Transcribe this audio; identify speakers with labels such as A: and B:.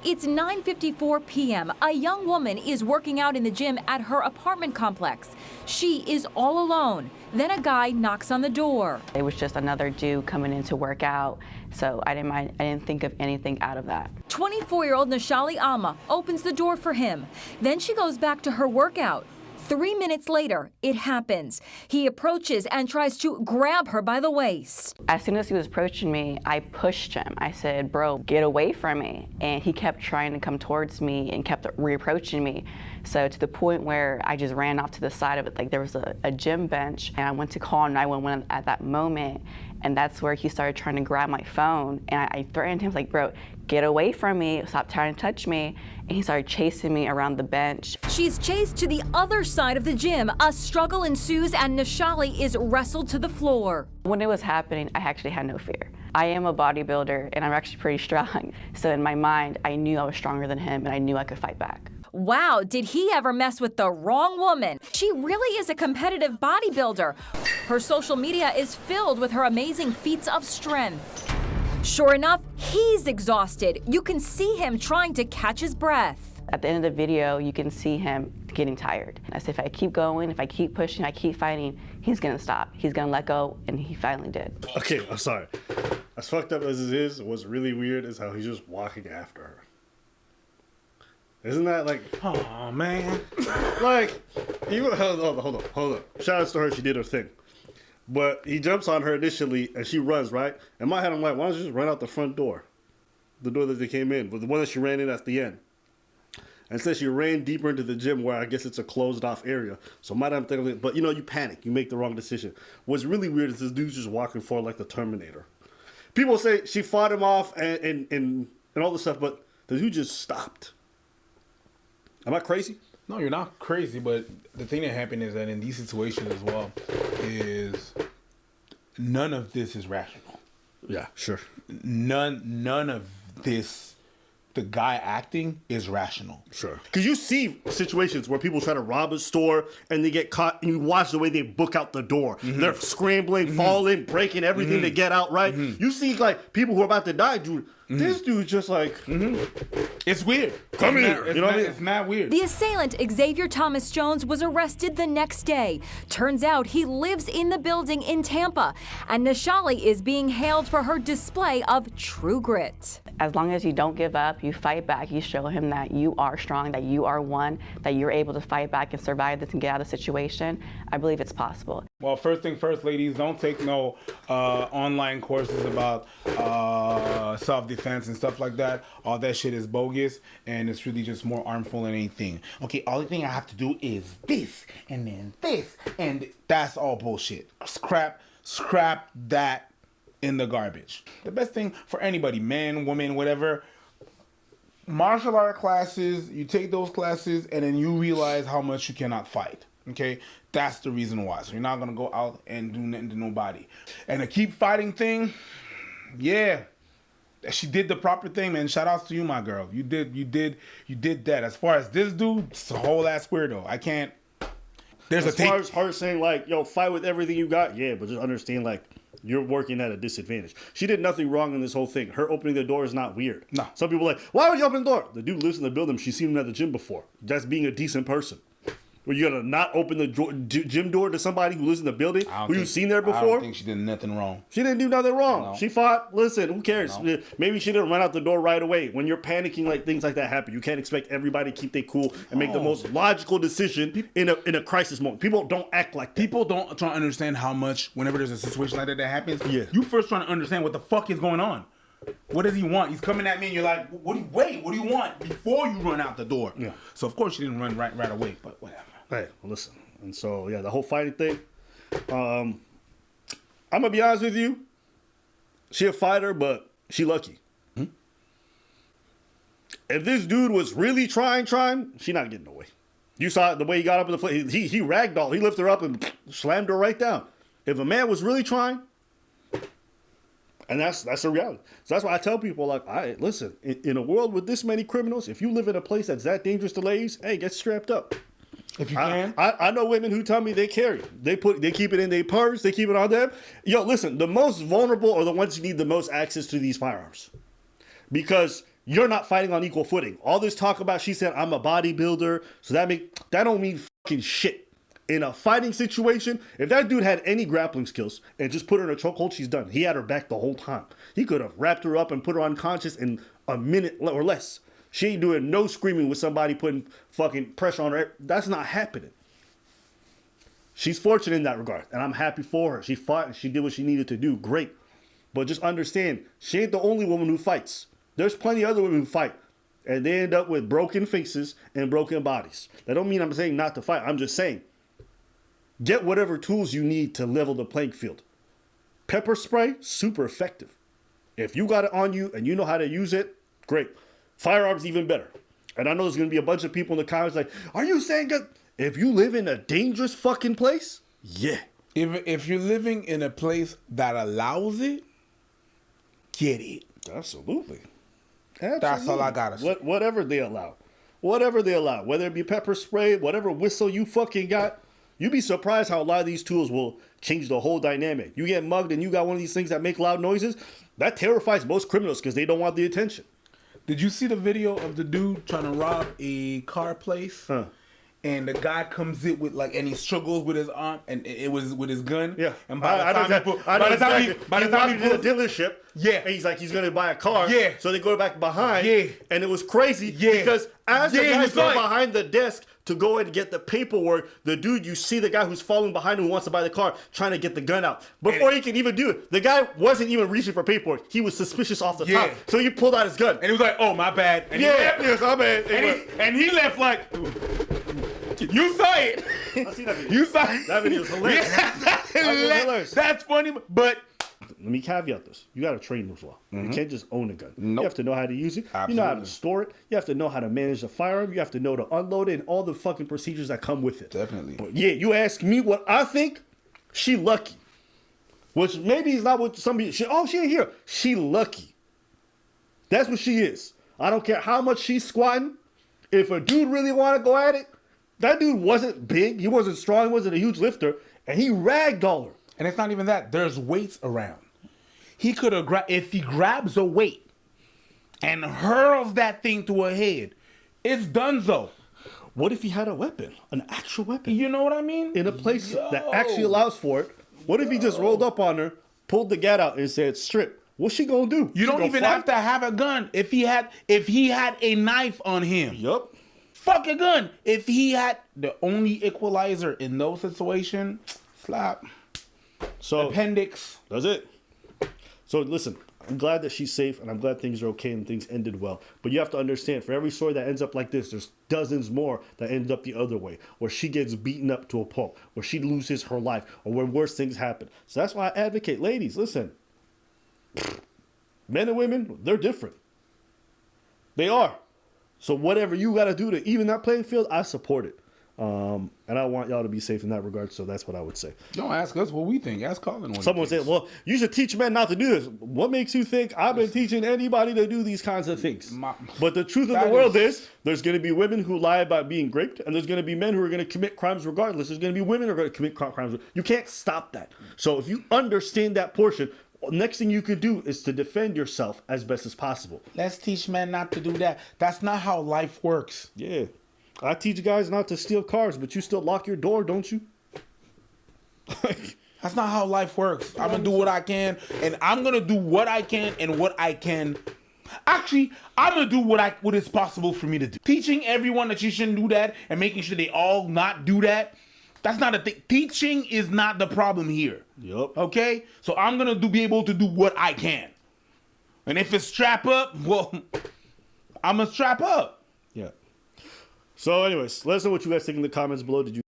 A: It's 9:54 p.m. A young woman is working out in the gym at her apartment complex. She is all alone. Then a guy knocks on the door.
B: It was just another dude coming in to work out, so I didn't think of anything out of that.
A: 24-year-old Nashali Alma opens the door for him. Then she goes back to her workout. 3 minutes later, it happens. He approaches and tries to grab her by the waist.
B: As soon as he was approaching me, I pushed him. I said, bro, get away from me. And he kept trying to come towards me and kept reapproaching me. So to the point where I just ran off to the side of it, like there was a gym bench, and I went to call 911 at that moment. And that's where he started trying to grab my phone. And I threatened him, like, bro, get away from me, stop trying to touch me. And he started chasing me around the bench.
A: She's chased to the other side of the gym. A struggle ensues and Nashali is wrestled to the floor.
B: When it was happening, I actually had no fear. I am a bodybuilder and I'm actually pretty strong. So in my mind, I knew I was stronger than him and I knew I could fight back.
A: Wow, did he ever mess with the wrong woman? She really is a competitive bodybuilder. Her social media is filled with her amazing feats of strength. Sure enough, he's exhausted. You can see him trying to catch his breath.
B: At the end of the video, you can see him getting tired. I said, if I keep going, if I keep pushing, I keep fighting, he's gonna stop. He's gonna let go, and he finally did.
C: Okay, I'm sorry. As fucked up as it is, what's really weird is how he's just walking after her. Isn't that like,
D: oh man,
C: like, even, hold up. Shout out to her, she did her thing. But he jumps on her initially and she runs, right? In my head, I'm like, why don't you just run out the front door? The door that they came in, but the one that she ran in at the end. And since she ran deeper into the gym where I guess it's a closed off area. So might have thinking, but you know, you panic, you make the wrong decision. What's really weird is this dude's just walking forward like the Terminator. People say she fought him off and all this stuff, but the dude just stopped. Am I crazy?
D: no, you're not crazy. But the thing that happened is that in these situations as well, is none of this is rational.
C: Yeah, sure.
D: None of this. The guy acting is rational.
C: Sure. Because you see situations where people try to rob a store and they get caught, and you watch the way they book out the door. Mm-hmm. They're scrambling, falling, breaking everything to get out, right? You see, like, people who are about to die, dude. This dude's just like...
D: It's weird.
C: Come here. You know what I mean?
D: It's not weird.
A: The assailant, Xavier Thomas Jones, was arrested the next day. Turns out he lives in the building in Tampa, and Nashali is being hailed for her display of true grit.
B: As long as you don't give up, you fight back, you show him that you are strong, that you are one, that you're able to fight back and survive this and get out of the situation, I believe it's possible.
D: Well, first thing first, ladies, don't take no online courses about self-defense and stuff like that. All that shit is bogus, and it's really just more harmful than anything. Okay, all the thing I have to do is this, and then this, and that's all bullshit. Scrap that in the garbage. The best thing for anybody, man, woman, whatever, martial art classes, you take those classes, and then you realize how much you cannot fight. Okay, that's the reason why. So you're not gonna go out and do nothing to nobody. And the keep fighting thing, yeah, she did the proper thing, man. Shout outs to you, my girl. You did that. As far as this dude, it's a whole ass weirdo. I can't. There's
C: as far as her saying like, yo, fight with everything you got, yeah, but just understand like you're working at a disadvantage. She did nothing wrong in this whole thing. Her opening the door is not weird.
D: No.
C: Some people are like, why would you open the door? The dude lives in the building. She's seen him at the gym before. That's being a decent person. Were you gonna not open the gym door to somebody who lives in the building who you've seen there before?
D: I don't think she did nothing wrong.
C: She didn't do nothing wrong.
D: No.
C: She fought. Listen, who cares?
D: No.
C: Maybe she didn't run out the door right away. When you're panicking, like things like that happen. You can't expect everybody to keep their cool and make the most logical decision in a crisis moment. People don't act like that.
D: People don't try to understand how much, whenever there's a situation like that happens,
C: Yeah.
D: you first trying to understand what the fuck is going on. What does he want? He's coming at me and you're like, what do you want? Before you run out the door.
C: Yeah.
D: So of course she didn't run right away, but whatever.
C: Hey, well, listen. And so, yeah, the whole fighting thing, I'm going to be honest with you. She a fighter, but she lucky. If this dude was really trying, she not getting away. You saw the way he got up in the floor. He ragdolled. He lifted her up and slammed her right down. If a man was really trying, and that's a reality. So that's why I tell people, like, listen, in a world with this many criminals, if you live in a place that's that dangerous to ladies, hey, get strapped up.
D: If you can.
C: I know women who tell me they carry it. They keep it in their purse. They keep it on them. Yo, listen, the most vulnerable are the ones who need the most access to these firearms. Because you're not fighting on equal footing. All this talk about she said I'm a bodybuilder, so that don't mean fucking shit. In a fighting situation, if that dude had any grappling skills and just put her in a chokehold, she's done. He had her back the whole time. He could have wrapped her up and put her unconscious in a minute or less. She ain't doing no screaming with somebody putting fucking pressure on her. That's not happening. She's fortunate in that regard, and I'm happy for her. She fought and she did what she needed to do. Great. But just understand, she ain't the only woman who fights. There's plenty of other women who fight, and they end up with broken faces and broken bodies. That don't mean I'm saying not to fight. I'm just saying, get whatever tools you need to level the playing field. Pepper spray, super effective. If you got it on you and you know how to use it, great. Firearms, even better. And I know there's going to be a bunch of people in the comments like, are you saying that if you live in a dangerous fucking place? Yeah.
D: If you're living in a place that allows it, get it.
C: Absolutely.
D: That's all I got to say.
C: Whatever they allow. Whatever they allow. Whether it be pepper spray, whatever whistle you fucking got, you'd be surprised how a lot of these tools will change the whole dynamic. You get mugged and you got one of these things that make loud noises, that terrifies most criminals because they don't want the attention.
D: Did you see the video of the dude trying to rob a car place?
C: Huh.
D: And the guy comes in with and he struggles with his arm, and it was with his gun.
C: Yeah.
D: And by the time
C: he did a dealership.
D: Yeah.
C: And he's like, he's going to buy a car.
D: Yeah.
C: So they go back behind.
D: Yeah.
C: And it was crazy.
D: Yeah.
C: Because as the guys go
D: like,
C: behind the desk to go and get the paperwork, the dude, you see the guy who's following behind him who wants to buy the car trying to get the gun out. Before he can even do it, the guy wasn't even reaching for paperwork. He was suspicious off the top. So he pulled out his gun.
D: And he was like, oh, my bad. And
C: my bad.
D: And he left like... You saw it.
C: I see that video.
D: You saw it.
C: That video was hilarious.
D: Yeah, hilarious. That's funny, but...
C: Let me caveat this. You got to train as well. You can't just own a gun.
D: Nope.
C: You have to know how to use it.
D: Absolutely.
C: You know how to store it. You have to know how to manage the firearm. You have to know to unload it and all the fucking procedures that come with it.
D: Definitely.
C: But yeah, you ask me what I think, she lucky. Which maybe is not what somebody... she ain't here. She lucky. That's what she is. I don't care how much she's squatting. If a dude really want to go at it, that dude wasn't big. He wasn't strong. He wasn't a huge lifter. And he ragdolled her.
D: And it's not even that. There's weights around. He could have if he grabs a weight and hurls that thing to her head, it's donezo.
C: What if he had a weapon? An actual weapon?
D: You know what I mean?
C: In a place that actually allows for it. What if he just rolled up on her, pulled the gat out, and said, strip? What's she gonna do?
D: You don't even have to have a gun. If he had a knife on him.
C: Yup.
D: Fuck a gun. If he had the only equalizer in those situations, slap.
C: So
D: appendix.
C: That's it. So listen, I'm glad that she's safe and I'm glad things are okay and things ended well. But you have to understand, for every story that ends up like this, there's dozens more that end up the other way, where she gets beaten up to a pulp, where she loses her life, or where worse things happen. So that's why I advocate, ladies, listen. Men and women, they're different. They are. So whatever you got to do to even that playing field, I support it. And I want y'all to be safe in that regard, so that's what I would say.
D: Don't ask us what we think. Ask Colin.
C: Someone said, well, you should teach men not to do this. What makes you think I've been teaching anybody to do these kinds of things? But the truth of the world is there's going to be women who lie about being raped, and there's going to be men who are going to commit crimes regardless. There's going to be women who are going to commit crimes. You can't stop that. So if you understand that portion, next thing you could do is to defend yourself as best as possible.
D: Let's teach men not to do that. That's not how life works.
C: Yeah. I teach guys not to steal cars, but you still lock your door, don't you?
D: That's not how life works. I'm going to do what I can, and I'm going to do what I can and what I can. Actually, I'm going to do what is possible for me to do. Teaching everyone that you shouldn't do that and making sure they all not do that, that's not a thing. Teaching is not the problem here.
C: Yup.
D: Okay? So I'm going to be able to do what I can. And if it's strap up, well, I'm going to strap up.
C: Yeah. So anyways, let us know what you guys think in the comments below. Did you